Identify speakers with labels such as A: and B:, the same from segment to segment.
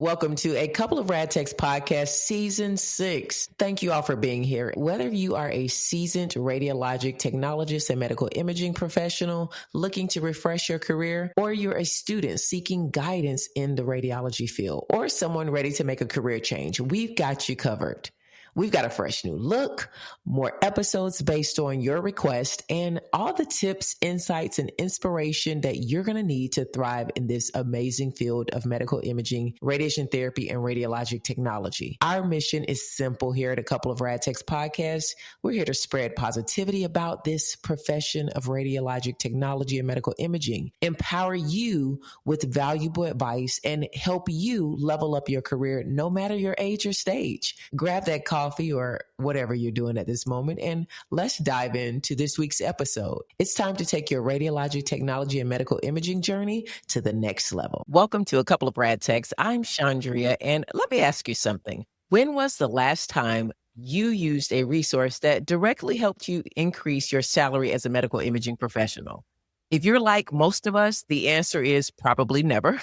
A: Welcome to a couple of Rad Techs podcast, season 6. Thank you all for being here. Whether you are a seasoned radiologic technologist and medical imaging professional looking to refresh your career, or you're a student seeking guidance in the radiology field, or someone ready to make a career change, we've got you covered. We've got a fresh new look, more episodes based on your request, and all the tips, insights, and inspiration that you're going to need to thrive in this amazing field of medical imaging, radiation therapy, and radiologic technology. Our mission is simple here at a couple of Rad Techs podcasts. We're here to spread positivity about this profession of radiologic technology and medical imaging, empower you with valuable advice, and help you level up your career no matter your age or stage. Grab that coffee or whatever you're doing at this moment, and let's dive into this week's episode. It's time to take your radiologic technology and medical imaging journey to the next level. Welcome to a couple of Rad Techs. I'm Chaundria, and let me ask you something. When was the last time you used a resource that directly helped you increase your salary as a medical imaging professional? If you're like most of us, the answer is probably never.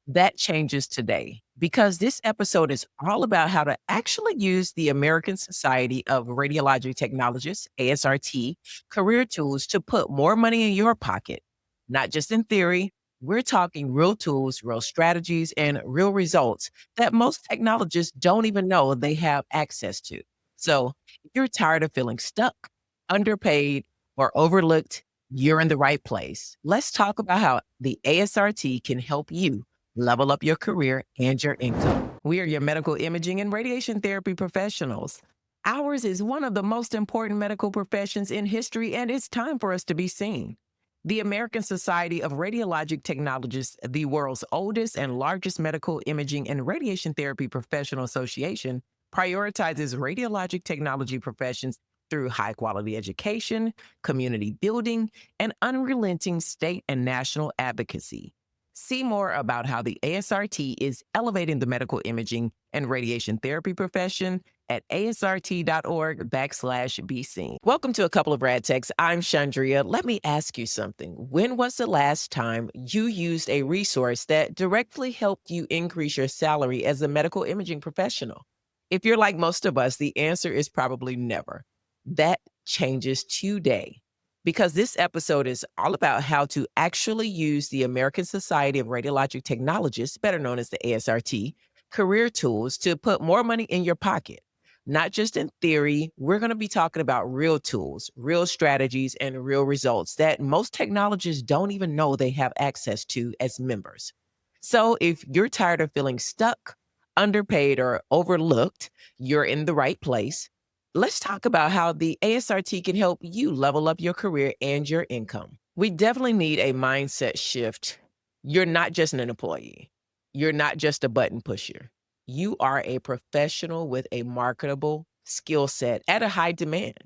A: That changes today, because this episode is all about how to actually use the American Society of Radiologic Technologists, ASRT, career tools to put more money in your pocket. Not just in theory, we're talking real tools, real strategies, and real results that most technologists don't even know they have access to. So if you're tired of feeling stuck, underpaid, or overlooked, you're in the right place. Let's talk about how the ASRT can help you level up your career and your income. We are your medical imaging and radiation therapy professionals. Ours is one of the most important medical professions in history, and it's time for us to be seen. The American Society of Radiologic Technologists, the world's oldest and largest medical imaging and radiation therapy professional association, prioritizes radiologic technology professions through high-quality education, community building, and unrelenting state and national advocacy. See more about how the ASRT is elevating the medical imaging and radiation therapy profession at asrt.org/BC. Welcome to a couple of Rad Techs. I'm Chaundria. Let me ask you something. When was the last time you used a resource that directly helped you increase your salary as a medical imaging professional? If you're like most of us, the answer is probably never. That changes today, because this episode is all about how to actually use the American Society of Radiologic Technologists, better known as the ASRT, career tools to put more money in your pocket. Not just in theory, we're going to be talking about real tools, real strategies, and real results that most technologists don't even know they have access to as members. So if you're tired of feeling stuck, underpaid, or overlooked, you're in the right place. Let's talk about how the ASRT can help you level up your career and your income. We definitely need a mindset shift. You're not just an employee. You're not just a button pusher. You are a professional with a marketable skill set at a high demand.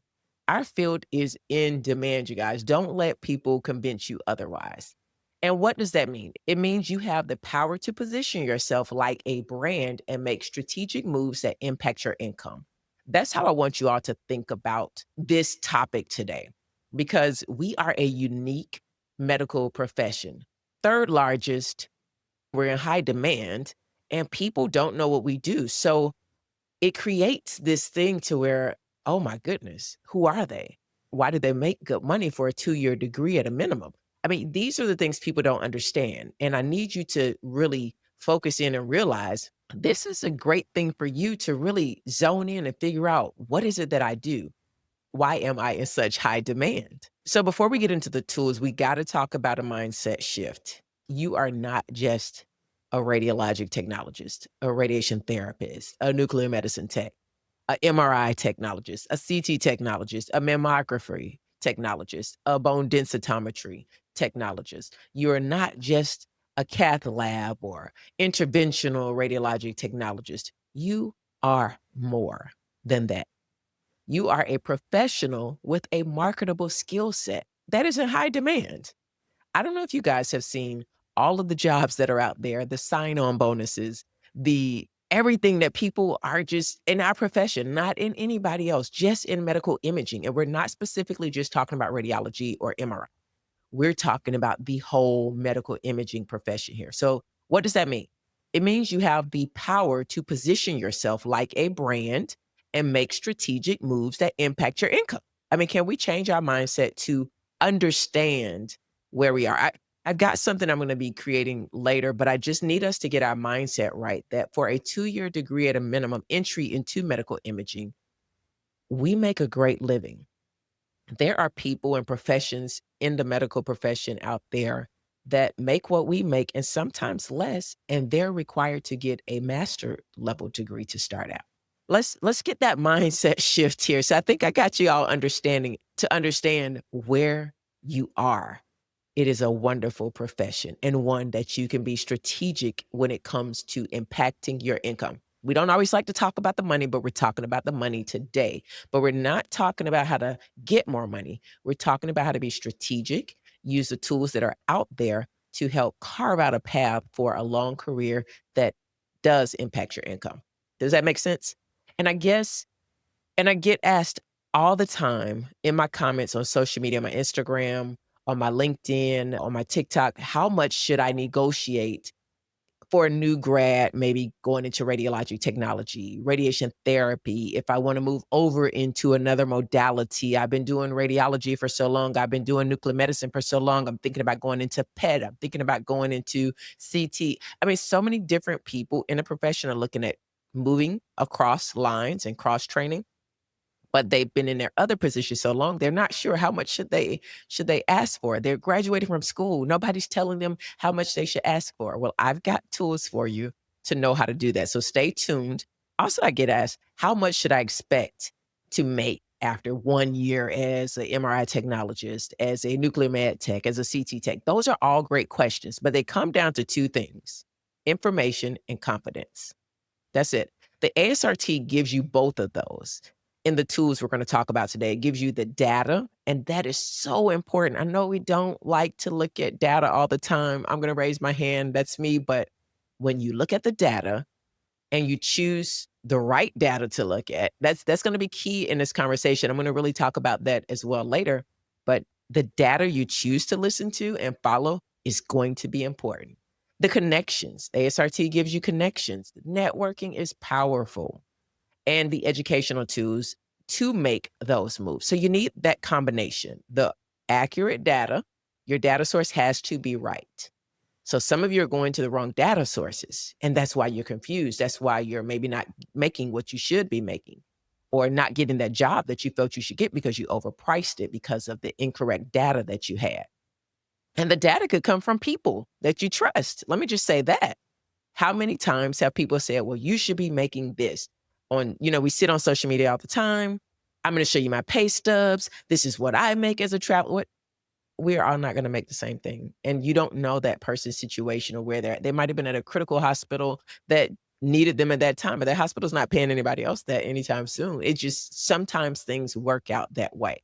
A: Our field is in demand, you guys. Don't let people convince you otherwise. And what does that mean? It means you have the power to position yourself like a brand and make strategic moves that impact your income. That's how I want you all to think about this topic today, because we are a unique medical profession. Third largest, we're in high demand, and people don't know what we do. So it creates this thing to where, oh my goodness, who are they? Why do they make good money for a 2-year degree at a minimum? I mean, these are the things people don't understand. And I need you to really focus in and realize this is a great thing for you to really zone in and figure out, what is it that I do? Why am I in such high demand? So before we get into the tools, we got to talk about a mindset shift. You are not just a radiologic technologist, a radiation therapist, a nuclear medicine tech, a MRI technologist, a CT technologist, a mammography technologist, a bone densitometry technologist. You are not just a cath lab or interventional radiologic technologist. You are more than that. You are a professional with a marketable skill set that is in high demand. I don't know if you guys have seen all of the jobs that are out there, the sign-on bonuses, the everything that people are just in our profession, not in anybody else, just in medical imaging. And we're not specifically just talking about radiology or MRI. We're talking about the whole medical imaging profession here. So what does that mean? It means you have the power to position yourself like a brand and make strategic moves that impact your income. I mean, can we change our mindset to understand where we are? I've got something I'm going to be creating later, but I just need us to get our mindset right that for a 2-year degree at a minimum entry into medical imaging, we make a great living. There are people and professions in the medical profession out there that make what we make and sometimes less, and they're required to get a master level degree to start out. Let's get that mindset shift here. So I think I got you all understand where you are. It is a wonderful profession and one that you can be strategic when it comes to impacting your income. We don't always like to talk about the money, but we're talking about the money today. But we're not talking about how to get more money. We're talking about how to be strategic, use the tools that are out there to help carve out a path for a long career that does impact your income. Does that make sense? And I guess and I get asked all the time in my comments on social media, on my Instagram, on my LinkedIn, on my TikTok, how much should I negotiate for a new grad, maybe going into radiology technology, radiation therapy, if I want to move over into another modality? I've been doing radiology for so long. I've been doing nuclear medicine for so long. I'm thinking about going into PET. I'm thinking about going into CT. I mean, so many different people in the profession are looking at moving across lines and cross training, but they've been in their other positions so long, they're not sure how much should they ask for. They're graduating from school. Nobody's telling them how much they should ask for. Well, I've got tools for you to know how to do that. So stay tuned. Also, I get asked, how much should I expect to make after 1 year as an MRI technologist, as a nuclear med tech, as a CT tech? Those are all great questions, but they come down to two things: information and confidence. That's it. The ASRT gives you both of those in the tools we're going to talk about today. It gives you the data, and that is so important. I know we don't like to look at data all the time. I'm going to raise my hand. That's me. But when you look at the data and you choose the right data to look at, that's going to be key in this conversation. I'm going to really talk about that as well later. But the data you choose to listen to and follow is going to be important. The connections, ASRT gives you connections. Networking is powerful, and the educational tools to make those moves. So you need that combination. The accurate data, your data source has to be right. So some of you are going to the wrong data sources, and that's why you're confused. That's why you're maybe not making what you should be making, or not getting that job that you felt you should get because you overpriced it because of the incorrect data that you had. And the data could come from people that you trust. Let me just say that. How many times have people said, well, you should be making this we sit on social media all the time. I'm going to show you my pay stubs. This is what I make as a traveler. We're all not going to make the same thing. And you don't know that person's situation or where they're at. They might have been at a critical hospital that needed them at that time, but that hospital's not paying anybody else that anytime soon. It just, sometimes things work out that way.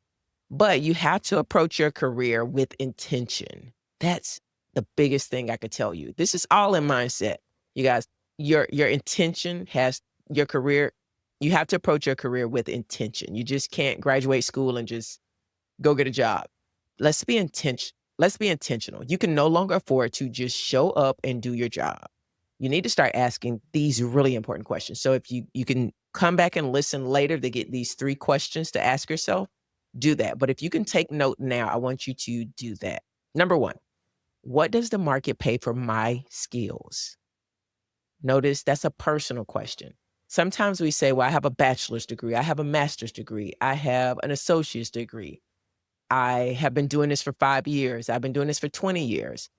A: But you have to approach your career with intention. That's the biggest thing I could tell you. This is all in mindset. You guys, your intention has your career. You have to approach your career with intention. You just can't graduate school and just go get a job. Let's be intentional. You can no longer afford to just show up and do your job. You need to start asking these really important questions. So if you can come back and listen later to get these 3 questions to ask yourself, do that. But if you can take note now, I want you to do that. Number 1, what does the market pay for my skills? Notice that's a personal question. Sometimes we say, well, I have a bachelor's degree, I have a master's degree, I have an associate's degree. I have been doing this for 5 years. I've been doing this for 20 years.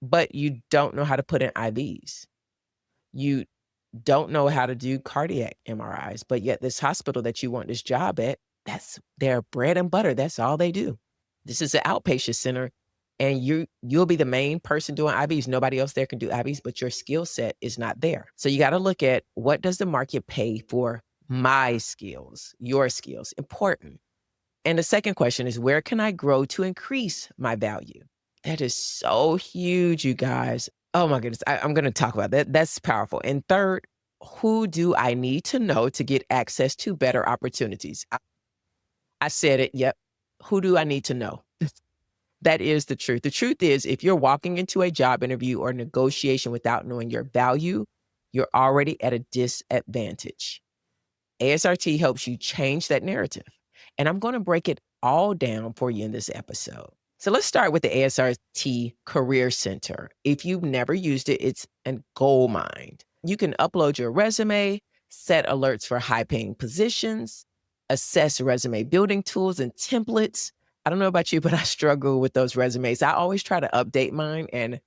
A: But you don't know how to put in IVs. You don't know how to do cardiac MRIs, but yet this hospital that you want this job at, that's their bread and butter. That's all they do. This is an outpatient center, and you'll be the main person doing IVs. Nobody else there can do IVs, but your skill set is not there. So you got to look at, what does the market pay for my skills, your skills? Important. And the second question is, where can I grow to increase my value? That is so huge, you guys. Oh my goodness. I'm going to talk about that. That's powerful. And third, who do I need to know to get access to better opportunities? I said it. Yep. Who do I need to know? That is the truth. The truth is, if you're walking into a job interview or negotiation without knowing your value, you're already at a disadvantage. ASRT helps you change that narrative. And I'm going to break it all down for you in this episode. So let's start with the ASRT Career Center. If you've never used it, it's a goldmine. You can upload your resume, set alerts for high paying positions, assess resume building tools and templates. I don't know about you, but I struggle with those resumes. I always try to update mine, and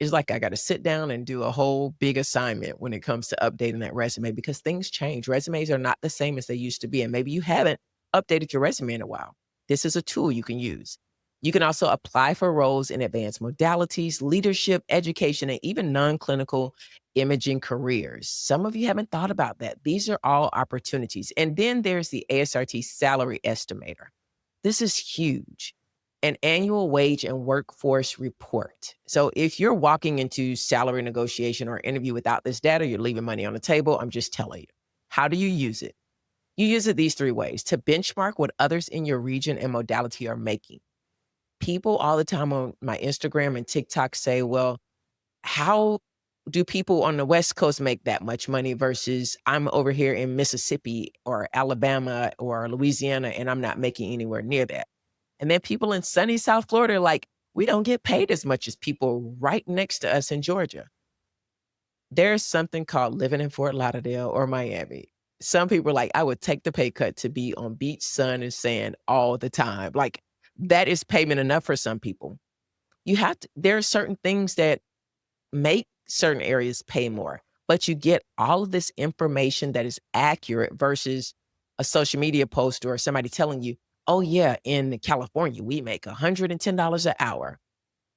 A: it's like I got to sit down and do a whole big assignment when it comes to updating that resume because things change. Resumes are not the same as they used to be. And maybe you haven't updated your resume in a while. This is a tool you can use. You can also apply for roles in advanced modalities, leadership, education, and even non-clinical imaging careers. Some of you haven't thought about that. These are all opportunities. And then there's the ASRT Salary Estimator. This is huge. An annual wage and workforce report. So if you're walking into salary negotiation or interview without this data, you're leaving money on the table. I'm just telling you. How do you use it? You use it these 3 ways: to benchmark what others in your region and modality are making. People all the time on my Instagram and TikTok say, well, how do people on the West Coast make that much money versus I'm over here in Mississippi or Alabama or Louisiana and I'm not making anywhere near that? And then people in sunny South Florida are like, we don't get paid as much as people right next to us in Georgia. There's something called living in Fort Lauderdale or Miami. Some people are like, I would take the pay cut to be on beach, sun, and sand all the time. Like, that is payment enough for some people. There are certain things that make certain areas pay more, but you get all of this information that is accurate versus a social media post or somebody telling you, oh yeah, in California, we make $110 an hour.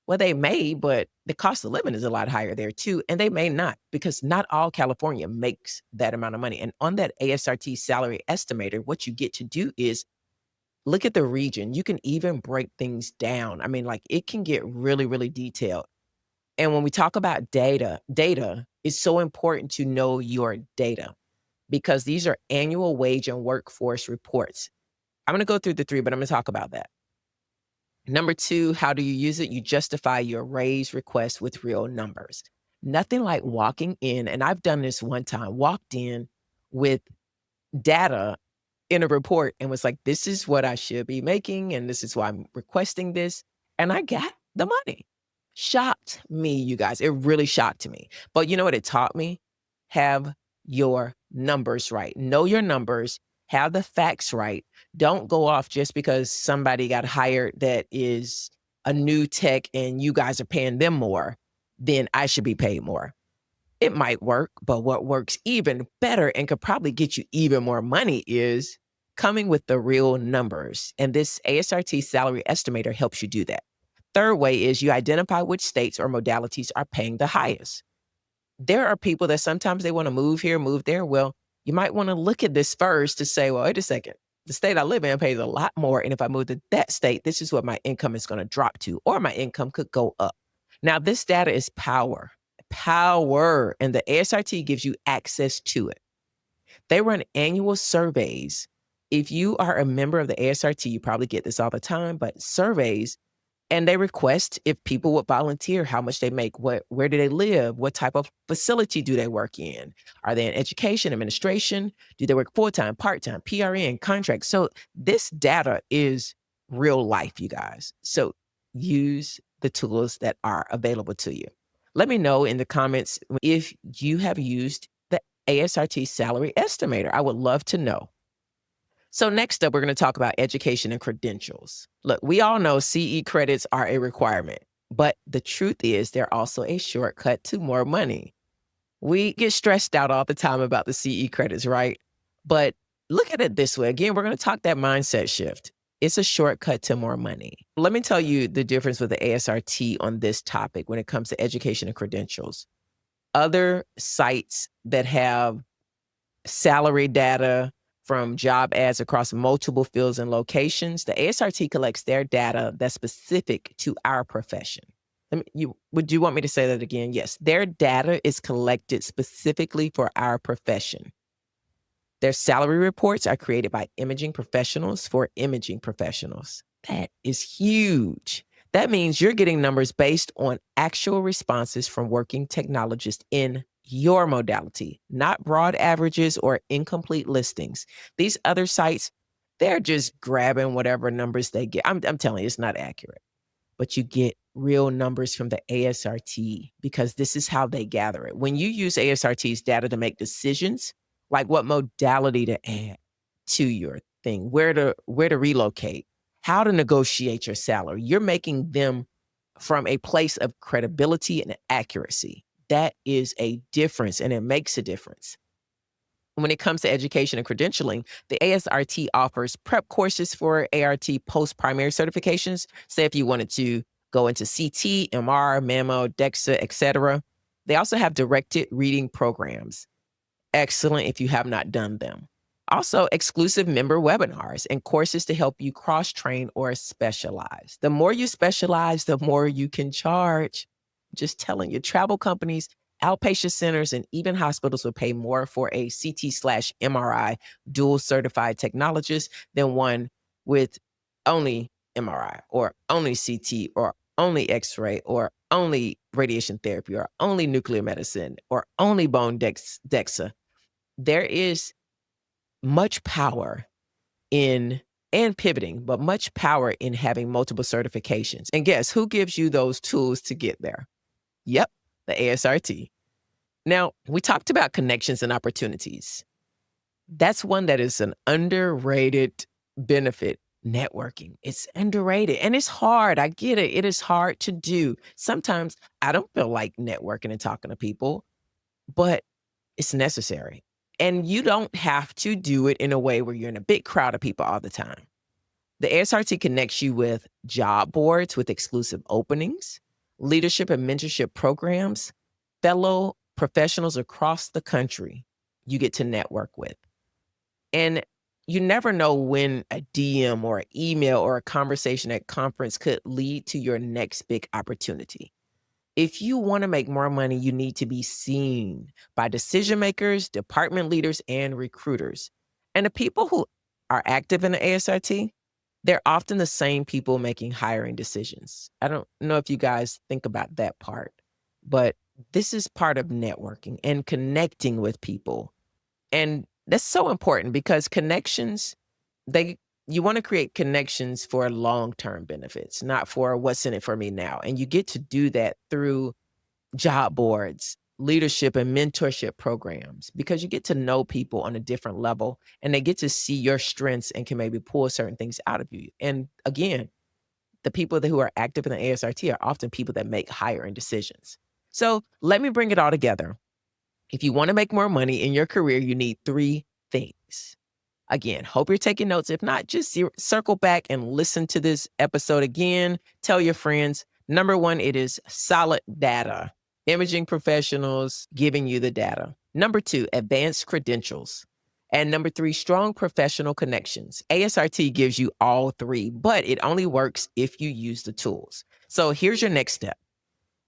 A: Well, they may, but the cost of living is a lot higher there too. And they may not, because not all California makes that amount of money. And on that ASRT salary estimator, what you get to do is look at the region. You can even break things down. I mean, like, it can get really, really detailed. And when we talk about data is so important to know your data because these are annual wage and workforce reports. I'm going to go through the 3, but I'm going to talk about that. Number 2, how do you use it? You justify your raise request with real numbers. Nothing like walking in, and I've done this one time, walked in with data in a report and was like, this is what I should be making, and this is why I'm requesting this. And I got the money. Shocked me, you guys. It really shocked me. But you know what it taught me? Have your numbers right. Know your numbers. Have the facts right. Don't go off just because somebody got hired that is a new tech and you guys are paying them more, then I should be paid more. It might work, but what works even better and could probably get you even more money is coming with the real numbers. And this ASRT salary estimator helps you do that. 3rd way is you identify which states or modalities are paying the highest. There are people that sometimes they want to move here, move there. Well, you might want to look at this first to say, well, wait a second. The state I live in pays a lot more. And if I move to that state, this is what my income is going to drop to, or my income could go up. Now, this data is power, and the ASRT gives you access to it. They run annual surveys. If you are a member of the ASRT, you probably get this all the time, but surveys, and they request if people would volunteer, how much they make, where do they live, what type of facility do they work in? Are they in education, administration? Do they work full-time, part-time, PRN, contract? So this data is real life, you guys. So use the tools that are available to you. Let me know in the comments if you have used the ASRT salary estimator. I would love to know. So next up, we're going to talk about education and credentials. Look, we all know CE credits are a requirement, but the truth is they're also a shortcut to more money. We get stressed out all the time about the CE credits, right? But look at it this way. Again, we're going to talk that mindset shift. It's a shortcut to more money. Let me tell you the difference with the ASRT on this topic when it comes to education and credentials. Other sites that have salary data from job ads across multiple fields and locations, the ASRT collects their data that's specific to our profession. Would you want me to say that again? Yes, their data is collected specifically for our profession. Their salary reports are created by imaging professionals for imaging professionals. That is huge. That means you're getting numbers based on actual responses from working technologists in your modality, not broad averages or incomplete listings. These other sites, they're just grabbing whatever numbers they get. I'm telling you, it's not accurate, but you get real numbers from the ASRT because this is how they gather it. When you use ASRT's data to make decisions, like what modality to add to your thing, where to relocate, how to negotiate your salary, you're making them from a place of credibility and accuracy. That is a difference, and it makes a difference. When it comes to education and credentialing, the ASRT offers prep courses for ART post-primary certifications. Say if you wanted to go into CT, MR, mammo, DEXA, etc. They also have directed reading programs. Excellent if you have not done them. Also, exclusive member webinars and courses to help you cross-train or specialize. The more you specialize, the more you can charge. Just telling you, travel companies, outpatient centers, and even hospitals will pay more for a CT/MRI dual certified technologist than one with only MRI or only CT or only X-ray or only radiation therapy or only nuclear medicine or only bone DEXA. There is much power in and pivoting, but much power in having multiple certifications. And guess who gives you those tools to get there? Yep, the ASRT. Now, we talked about connections and opportunities. That's one that is an underrated benefit. Networking. It's underrated and it's hard. I get it. It is hard to do. Sometimes I don't feel like networking and talking to people, but it's necessary. And you don't have to do it in a way where you're in a big crowd of people all the time. The ASRT connects you with job boards with exclusive openings, leadership and mentorship programs, fellow professionals across the country you get to network with. And you never know when a DM or an email or a conversation at conference could lead to your next big opportunity. If you want to make more money, you need to be seen by decision makers, department leaders, and recruiters. And the people who are active in the ASRT, they're often the same people making hiring decisions. I don't know if you guys think about that part, but this is part of networking and connecting with people. And that's so important because connections, you want to create connections for long-term benefits, not for what's in it for me now. And you get to do that through job boards, leadership and mentorship programs, because you get to know people on a different level and they get to see your strengths and can maybe pull certain things out of you. And again, the people who are active in the ASRT are often people that make hiring decisions. So let me bring it all together. If you want to make more money in your career, you need 3 things. Again, hope you're taking notes. If not, just circle back and listen to this episode again. Tell your friends. Number 1, it is solid data. Imaging professionals giving you the data. Number 2, advanced credentials. And number 3, strong professional connections. ASRT gives you all 3, but it only works if you use the tools. So here's your next step.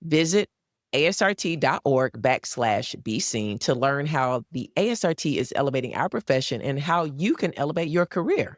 A: Visit asrt.org/be seen to learn how the ASRT is elevating our profession and how you can elevate your career.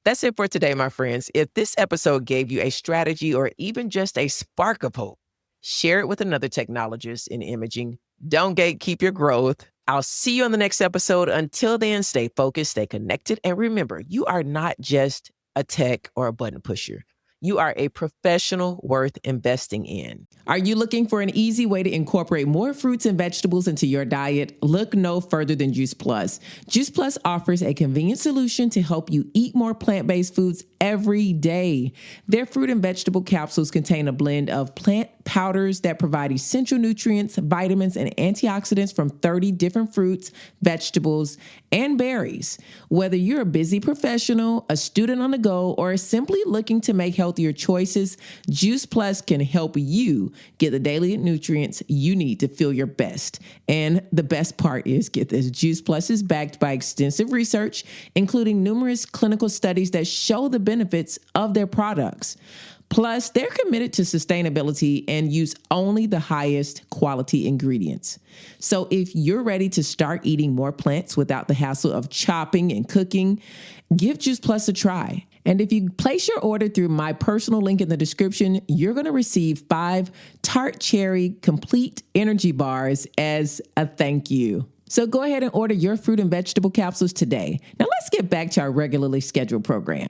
A: That's it for today, my friends. If this episode gave you a strategy or even just a spark of hope, share it with another technologist in imaging. Don't gatekeep your growth. I'll see you on the next episode. Until then, stay focused, stay connected, and remember, you are not just a tech or a button pusher. You are a professional worth investing in. Are you looking for an easy way to incorporate more fruits and vegetables into your diet? Look no further than Juice Plus. Juice Plus offers a convenient solution to help you eat more plant-based foods every day. Their fruit and vegetable capsules contain a blend of plant powders that provide essential nutrients, vitamins, and antioxidants from 30 different fruits, vegetables, and berries. Whether you're a busy professional, a student on the go, or simply looking to make healthier choices, Juice Plus can help you get the daily nutrients you need to feel your best. And the best part is, get this, Juice Plus is backed by extensive research, including numerous clinical studies that show the benefits of their products. Plus, they're committed to sustainability and use only the highest quality ingredients. So if you're ready to start eating more plants without the hassle of chopping and cooking, give Juice Plus a try. And if you place your order through my personal link in the description, you're going to receive 5 tart cherry complete energy bars as a thank you. So go ahead and order your fruit and vegetable capsules today. Now let's get back to our regularly scheduled program.